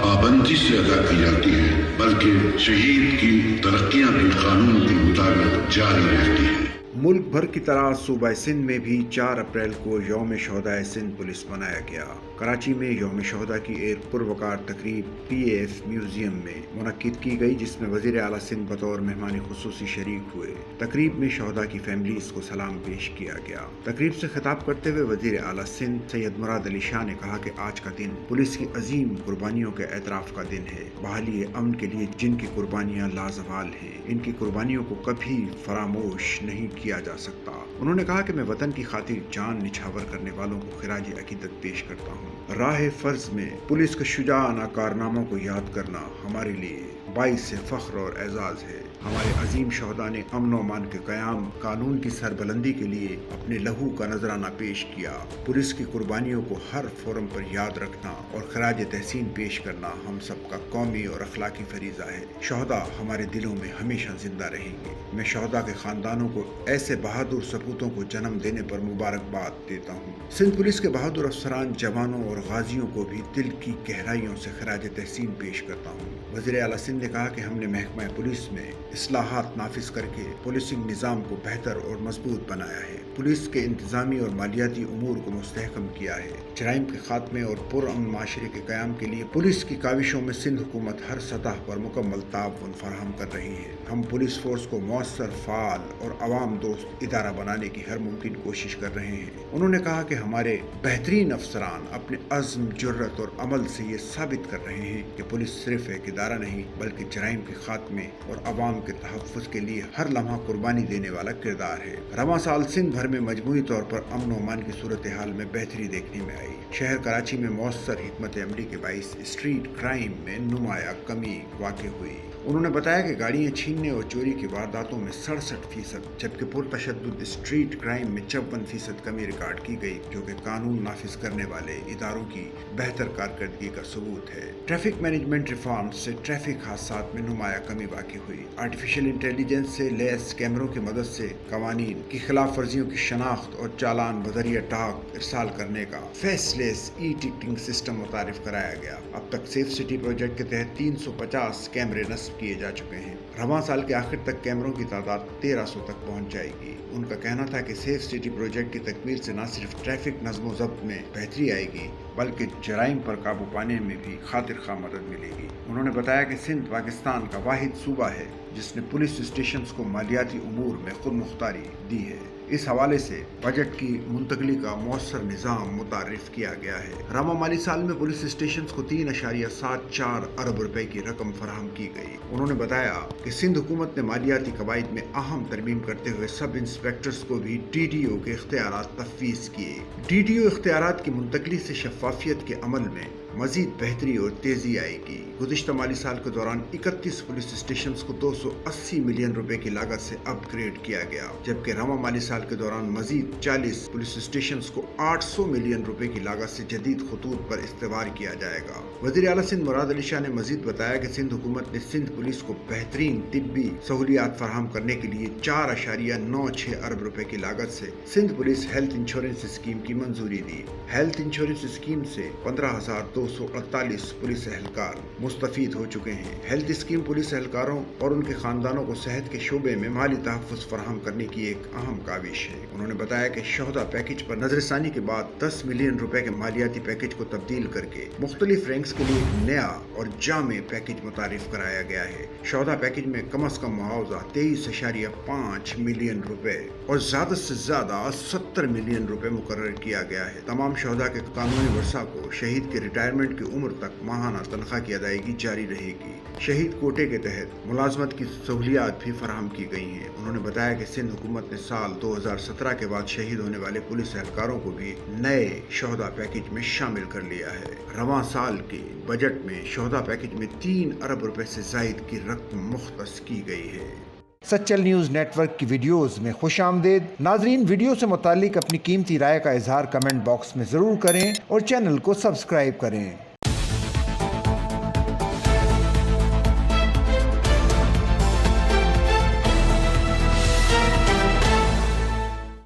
پابندی سے ادا کی جاتی ہے، بلکہ شہید کی ترقیاں بھی قانون کے مطابق جاری رہتی ہیں۔ ملک بھر کی طرح صوبہ سندھ میں بھی 4 اپریل کو یوم شہدائے سندھ پولیس منایا گیا۔ کراچی میں یوم شہداء کی ایک پروقار تقریب پی اے ایف میوزیم میں منعقد کی گئی، جس میں وزیر اعلیٰ سندھ بطور مہمان خصوصی شریک ہوئے۔ تقریب میں شہداء کی فیملیز کو سلام پیش کیا گیا۔ تقریب سے خطاب کرتے ہوئے وزیر اعلیٰ سندھ سید مراد علی شاہ نے کہا کہ آج کا دن پولیس کی عظیم قربانیوں کے اعتراف کا دن ہے، بحالی امن کے لیے جن کی قربانیاں لازوال ہیں، ان کی قربانیوں کو کبھی فراموش نہیں کیا جا سکتا۔ انہوں نے کہا کہ میں وطن کی خاطر جان نچھاور کرنے والوں کو خراج عقیدت پیش کرتا ہوں۔ راہ فرض میں پولیس کے شجاعانہ کارناموں کو یاد کرنا ہمارے لیے باعث فخر اور اعزاز ہے۔ ہمارے عظیم شہداء نے امن و امان کے قیام، قانون کی سربلندی کے لیے اپنے لہو کا نذرانہ پیش کیا۔ پولیس کی قربانیوں کو ہر فورم پر یاد رکھنا اور خراج تحسین پیش کرنا ہم سب کا قومی اور اخلاقی فریضہ ہے۔ شہداء ہمارے دلوں میں ہمیشہ زندہ رہیں گے۔ میں شہداء کے خاندانوں کو ایسے بہادر سپوتوں کو جنم دینے پر مبارکباد دیتا ہوں۔ سندھ پولیس کے بہادر افسران، جوانوں اور غازیوں کو بھی دل کی گہرائیوں سے خراج تحسین پیش کرتا ہوں۔ وزیر اعلیٰ سندھ نے کہا کہ ہم نے محکمہ پولیس میں اصلاحات نافذ کر کے پولیسنگ نظام کو بہتر اور مضبوط بنایا ہے۔ پولیس کے انتظامی اور مالیاتی امور کو مستحکم کیا ہے۔ جرائم کے خاتمے اور پرامن معاشرے کے قیام کے لیے پولیس کی کاوشوں میں سندھ حکومت ہر سطح پر مکمل تعاون فراہم کر رہی ہے۔ ہم پولیس فورس کو مؤثر، فعال اور عوام دوست ادارہ بنانے کی ہر ممکن کوشش کر رہے ہیں۔ انہوں نے کہا کہ ہمارے بہترین افسران اپنے عزم، جرأت اور عمل سے یہ ثابت کر رہے ہیں کہ پولیس صرف ایک ادارہ نہیں بلکہ جرائم کے خاتمے اور عوام کے تحفظ کے لیے ہر لمحہ قربانی دینے والا کردار ہے۔ رواں سال سندھ بھر میں مجموعی طور پر امن و امان کی صورتحال میں بہتری دیکھنے میں آئی۔ شہر کراچی میں مؤثر حکمت عملی کے باعث اسٹریٹ کرائم میں نمایاں کمی واقع ہوئی۔ انہوں نے بتایا کہ گاڑیاں چھیننے اور چوری کی وارداتوں میں 67%، جبکہ پرتشدد اسٹریٹ کرائم میں 54% کمی ریکارڈ کی گئی، جو کہ قانون نافذ کرنے والے اداروں کی بہتر کارکردگی کا ثبوت ہے۔ ٹریفک مینجمنٹ ریفارم سے ٹریفک حادثات میں نمایاں کمی واقع ہوئی۔ آرٹیفیشل انٹیلیجنس سے لیس کیمروں کی مدد سے قوانین کی خلاف ورزیوں کی شناخت اور چالان بذریعہ ڈاک ارسال کرنے کا فیس لیس ای ٹکٹنگ سسٹم متعارف کرایا گیا۔ اب تک سیف سٹی پروجیکٹ کے تحت 350 کیمرے نصب کیے جا چکے ہیں۔ رواں سال کے آخر تک کیمروں کی تعداد 1300 تک پہنچ جائے گی۔ ان کا کہنا تھا کہ سیف سٹی پروجیکٹ کی تکمیل سے نہ صرف ٹریفک نظم و ضبط میں بہتری آئے گی بلکہ جرائم پر قابو پانے میں بھی خاطر خواہ مدد ملے گی۔ انہوں نے بتایا کہ سندھ پاکستان کا واحد صوبہ ہے جس نے پولیس اسٹیشنز کو مالیاتی امور میں خود مختاری دی ہے۔ اس حوالے سے بجٹ کی منتقلی کا مؤثر نظام متعارف کیا گیا ہے۔ رواں مالی سال میں پولیس اسٹیشنز کو 3.74 ارب روپے کی رقم فراہم کی گئی۔ انہوں نے بتایا کہ سندھ حکومت نے مالیاتی قواعد میں اہم ترمیم کرتے ہوئے سب انسپیکٹرز کو بھی ڈی ڈی او کے اختیارات تفویض کیے۔ ڈی ڈی او اختیارات کی منتقلی سے شفافیت کے عمل میں مزید بہتری اور تیزی آئے گی۔ گزشتہ مالی سال کے دوران 31 پولیس اسٹیشنز کو 280 ملین روپے کی لاگت سے اپ گریڈ کیا گیا، جبکہ رواں مالی سال کے دوران مزید 40 پولیس اسٹیشنز کو 800 ملین روپے کی لاگت سے جدید خطوط پر استوار کیا جائے گا۔ وزیر اعلیٰ سندھ مراد علی شاہ نے مزید بتایا کہ سندھ حکومت نے سندھ پولیس کو بہترین طبی سہولیات فراہم کرنے کے لیے 4.96 ارب روپے کی لاگت سے Sindh police health insurance scheme کی منظوری دی۔ ہیلتھ انشورنس اسکیم سے 15,248 پولیس اہلکار مستفید ہو چکے ہیں۔ ہیلتھ اسکیم پولیس اہلکاروں اور ان کے خاندانوں کو صحت کے شعبے میں مالی تحفظ فراہم کرنے کی ایک اہم کاوش ہے۔ انہوں نے بتایا کہ شہداء پیکج پر نظر ثانی کے بعد 10 ملین روپے کے مالیاتی پیکج کو تبدیل کر کے مختلف رینکس کے لیے ایک نیا اور جامع پیکج متعارف کرایا گیا ہے۔ شہداء پیکج میں کم از کم معاوضہ 23.5 ملین روپے اور زیادہ سے زیادہ 70 ملین روپے مقرر کیا گیا ہے۔ تمام شہداء کے قانونی ورثاء کو شہید کے ریٹائرمنٹ کی عمر تک ماہانہ تنخواہ کی ادائیگی جاری رہے گی۔ شہید کوٹے کے تحت ملازمت کی سہولیات بھی فراہم کی گئی ہیں۔ انہوں نے بتایا کہ سندھ حکومت نے سال 2017 کے بعد شہید ہونے والے پولیس اہلکاروں کو بھی نئے شہداء پیکج میں شامل کر لیا ہے۔ رواں سال کے بجٹ میں شہداء پیکج میں 3 ارب روپے سے زائد کی رقم مختص کی گئی ہے۔ سچل نیوز نیٹ ورک کی ویڈیوز میں خوش آمدید۔ ناظرین، ویڈیو سے متعلق اپنی قیمتی رائے کا اظہار کمنٹ باکس میں ضرور کریں اور چینل کو سبسکرائب کریں۔